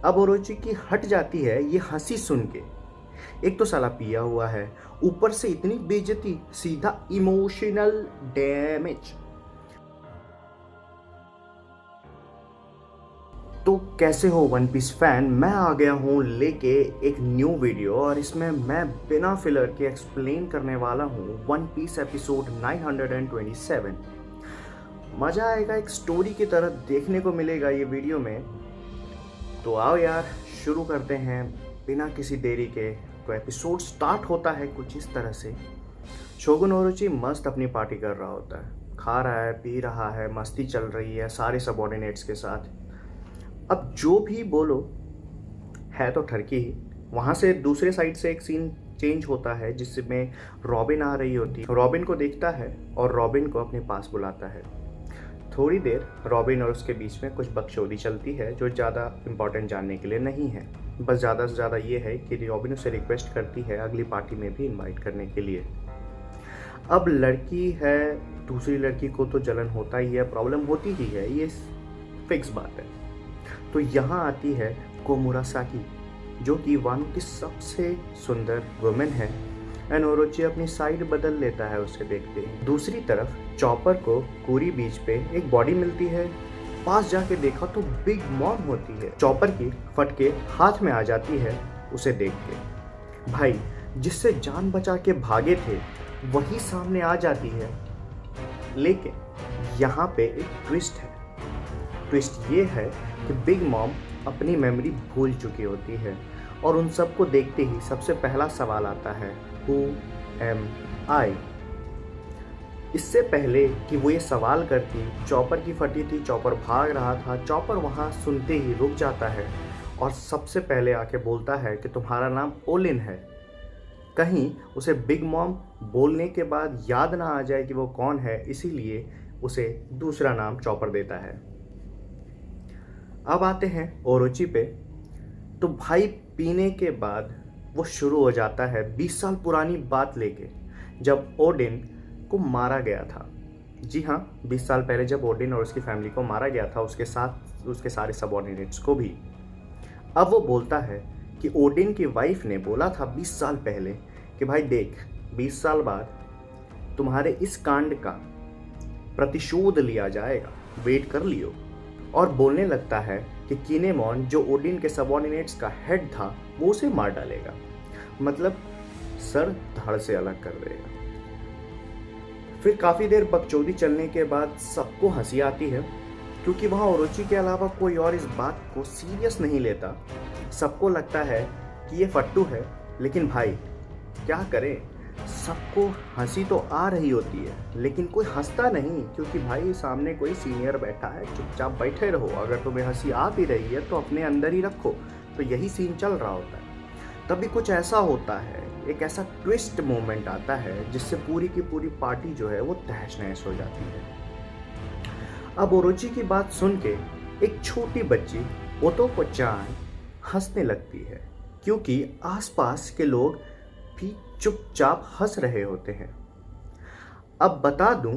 अब ओरोची की हट जाती है ये हंसी सुन के। एक तो साला पिया हुआ है, ऊपर से इतनी बेइज्जती, सीधा इमोशनल डैमेज। तो कैसे हो वन पीस फैन, मैं आ गया हूँ लेके एक न्यू वीडियो और इसमें मैं बिना फिलर के एक्सप्लेन करने वाला हूँ वन पीस एपिसोड 927। मज़ा आएगा, एक स्टोरी की तरह देखने को मिलेगा ये वीडियो में। तो आओ यार शुरू करते हैं बिना किसी देरी के। तो एपिसोड स्टार्ट होता है कुछ इस तरह से। शोगुन ओरोची मस्त अपनी पार्टी कर रहा होता है, खा रहा है, पी रहा है, मस्ती चल रही है सारे सबऑर्डिनेट्स के साथ। अब जो भी बोलो है तो ठरकी ही। वहाँ से दूसरे साइड से एक सीन चेंज होता है जिसमें रॉबिन आ रही होती है। रॉबिन को देखता है और रॉबिन को अपने पास बुलाता है। थोड़ी देर रॉबिन और उसके बीच में कुछ बकचोदी चलती है जो ज़्यादा इम्पोर्टेंट जानने के लिए नहीं है। बस ज़्यादा से ज़्यादा ये है कि रॉबिन उसे रिक्वेस्ट करती है अगली पार्टी में भी इनवाइट करने के लिए। अब लड़की है, दूसरी लड़की को तो जलन होता ही है, प्रॉब्लम होती ही है, ये फिक्स बात है। तो यहाँ आती है कोमुरासाकी जो कि वानो की सबसे सुंदर वुमेन है। एंड ओरोची अपनी साइड बदल लेता है उसे देखते ही। दूसरी तरफ चॉपर को पूरी बीच पे एक बॉडी मिलती है। पास जाके देखा तो बिग मॉम होती है। चॉपर की फटके हाथ में आ जाती है उसे देख के। भाई जिससे जान बचा के भागे थे वही सामने आ जाती है। लेकिन यहाँ पे एक ट्विस्ट है। ट्विस्ट ये है कि बिग मॉम अपनी मेमोरी भूल चुकी होती है और उन सबको देखते ही सबसे पहला सवाल आता है, हु एम आई। इससे पहले कि वो ये सवाल करती, चॉपर की फटी थी, चॉपर भाग रहा था। चॉपर वहाँ सुनते ही रुक जाता है और सबसे पहले आके बोलता है कि तुम्हारा नाम ओलिन है। कहीं उसे बिग मॉम बोलने के बाद याद ना आ जाए कि वो कौन है, इसीलिए उसे दूसरा नाम चॉपर देता है। अब आते हैं ओरोची पे। तो भाई पीने के बाद वो शुरू हो जाता है 20 साल पुरानी बात लेके, जब ओडिन को मारा गया था। जी हाँ, 20 साल पहले जब ओडिन और उसकी फैमिली को मारा गया था, उसके साथ उसके सारे सबऑर्डिनेट्स को भी। अब वो बोलता है कि ओडिन की वाइफ ने बोला था 20 साल पहले कि भाई देख, 20 साल बाद तुम्हारे इस कांड का प्रतिशोध लिया जाएगा, वेट कर लियो। और बोलने लगता है कि किनेमॉन जो ओडिन के सबऑर्डिनेट्स का हेड था वो उसे मार डालेगा, मतलब सर धड़ से अलग कर देगा। फिर काफ़ी देर बकचोदी चलने के बाद सबको हंसी आती है क्योंकि वहाँ ओरोची के अलावा कोई और इस बात को सीरियस नहीं लेता। सबको लगता है कि ये फट्टू है, लेकिन भाई क्या करें, सबको हंसी तो आ रही होती है लेकिन कोई हंसता नहीं क्योंकि भाई सामने कोई सीनियर बैठा है, चुपचाप बैठे रहो। अगर तुम्हें हंसी आ भी रही है तो अपने अंदर ही रखो। तो यही सीन चल रहा होता है। तभी कुछ ऐसा होता है, एक ऐसा ट्विस्ट मोमेंट आता है जिससे पूरी की पूरी पार्टी जो है वो तहस नहस हो जाती है। अब ओरोची की बात सुन के एक छोटी बच्ची ओतोको-चान हंसने लगती है क्योंकि आसपास के लोग भी चुपचाप हंस रहे होते हैं। अब बता दूं,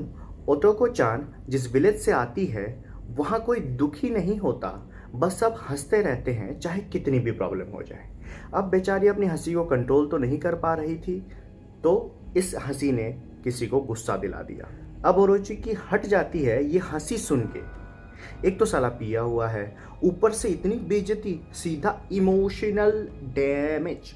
ओतोको-चान जिस विलेज से आती है वहाँ कोई दुखी नहीं होता, बस सब हंसते रहते हैं चाहे कितनी भी प्रॉब्लम हो जाए। अब बेचारी अपनी हंसी को कंट्रोल तो नहीं कर पा रही थी, तो इस हंसी ने किसी को गुस्सा दिला दिया। अब ओरोची की हट जाती है ये हंसी सुन के। एक तो साला पिया हुआ है, ऊपर से इतनी बेइज्जती, सीधा इमोशनल डैमेज।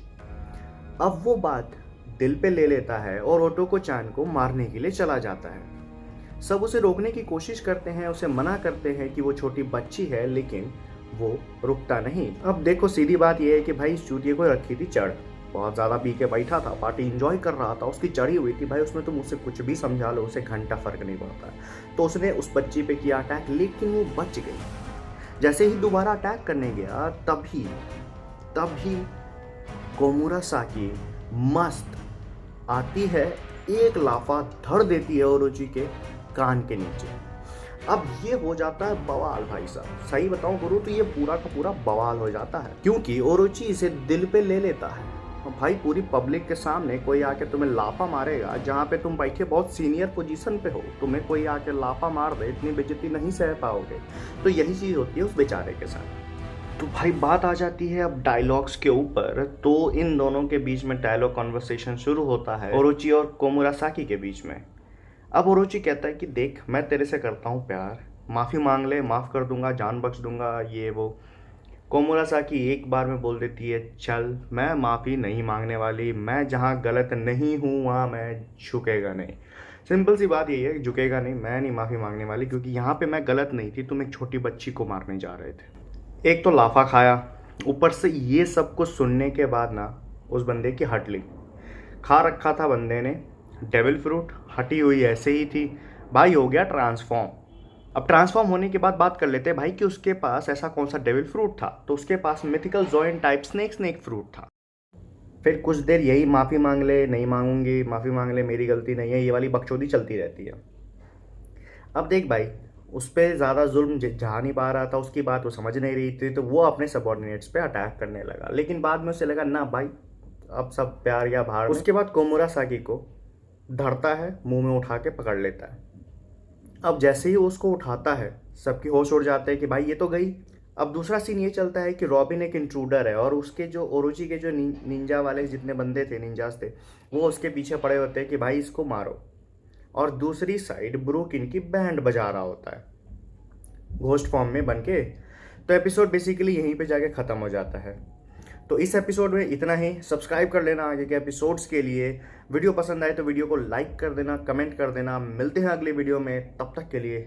अब वो बात दिल पे ले लेता है और ओतोको-चान को मारने के लिए चला जाता है। सब उसे रोकने की कोशिश करते हैं, उसे मना करते हैं कि वो छोटी बच्ची है, लेकिन वो रुकता नहीं। अब देखो सीधी बात यह है कि भाई इस चूतिए को रखी थी चढ़, बहुत ज़्यादा पी के बैठा था, पार्टी इंजॉय कर रहा था, उसकी चढ़ी हुई थी। भाई उसमें तुम उससे कुछ भी समझा लो, उसे घंटा फर्क नहीं पड़ता। तो उसने उस बच्ची पे किया अटैक, लेकिन वो बच गई। जैसे ही दोबारा अटैक करने गया तभी कोमुरासाकी मस्त आती है, एक लाफा धड़ देती है ओरोची के कान के नीचे। अब ये हो जाता है बवाल भाई साहब, सही बताऊं गुरु तो ये पूरा का पूरा बवाल हो जाता है क्योंकि ओरोची इसे दिल पे ले लेता है। भाई पूरी पब्लिक के सामने कोई आके तुम्हें लाफा मारेगा, जहाँ पे तुम बैठे बहुत सीनियर पोजीशन पे हो, तुम्हें कोई आके लाफा मार दे, इतनी बेइज्जती नहीं सह पाओगे। तो यही चीज़ होती है उस बेचारे के साथ। तो भाई बात आ जाती है अब डायलॉग्स के ऊपर। तो इन दोनों के बीच में डायलॉग कॉन्वर्सेशन शुरू होता है ओरोची और कोमुरासाकी के बीच में। अब ओरोची कहता है कि देख, मैं तेरे से करता हूँ प्यार, माफ़ी मांग ले, माफ़ कर दूंगा, जान बख्श दूंगा, ये वो। कोमुरासाकी एक बार में बोल देती है, चल मैं माफ़ी नहीं मांगने वाली, मैं जहाँ गलत नहीं हूँ वहाँ मैं झुकेगा नहीं। सिंपल सी बात यही है, झुकेगा नहीं, मैं नहीं माफ़ी मांगने वाली, क्योंकि यहाँ पे मैं गलत नहीं थी, तुम एक छोटी बच्ची को मारने जा रहे थे। एक तो लाफा खाया, ऊपर से ये सब कुछ सुनने के बाद ना उस बंदे की हट ली। खा रखा था बंदे ने डेविल फ्रूट, हटी हुई ऐसे ही थी, भाई हो गया ट्रांसफॉर्म। अब ट्रांसफॉर्म होने के बाद बात कर लेते हैं भाई कि उसके पास ऐसा कौन सा डेविल फ्रूट था। तो उसके पास mythical Zoan type snake fruit था। फिर कुछ देर यही माफ़ी मांग ले, नहीं मांगूंगी, माफ़ी मांग ले, मेरी गलती नहीं है, ये वाली बकचोदी चलती रहती है। अब देख भाई, उस पर ज़्यादा जुल्म झा नहीं पा रहा था, उसकी बात वो समझ नहीं रही थी, तो वो अपने सबॉर्डिनेट्स पे अटैक करने लगा। लेकिन बाद में उसे लगा ना भाई, अब सब प्यार या भाड़। उसके बाद कोमुरासाकी को धरता है, मुंह में उठा के पकड़ लेता है। अब जैसे ही वो उसको उठाता है, सबकी होश उड़ जाते हैं कि भाई ये तो गई। अब दूसरा सीन ये चलता है कि रॉबिन एक इंट्रूडर है और उसके जो ओरोची के जो निंजा वाले जितने बंदे थे, निंजास थे, वो उसके पीछे पड़े होते हैं कि भाई इसको मारो। और दूसरी साइड ब्रूक इनकी बैंड बजा रहा होता है घोस्ट फॉर्म में बन के। तो एपिसोड बेसिकली यहीं पे जाके ख़त्म हो जाता है। तो इस एपिसोड में इतना ही। सब्सक्राइब कर लेना आगे के एपिसोड्स के लिए। वीडियो पसंद आए तो वीडियो को लाइक कर देना, कमेंट कर देना। मिलते हैं अगले वीडियो में, तब तक के लिए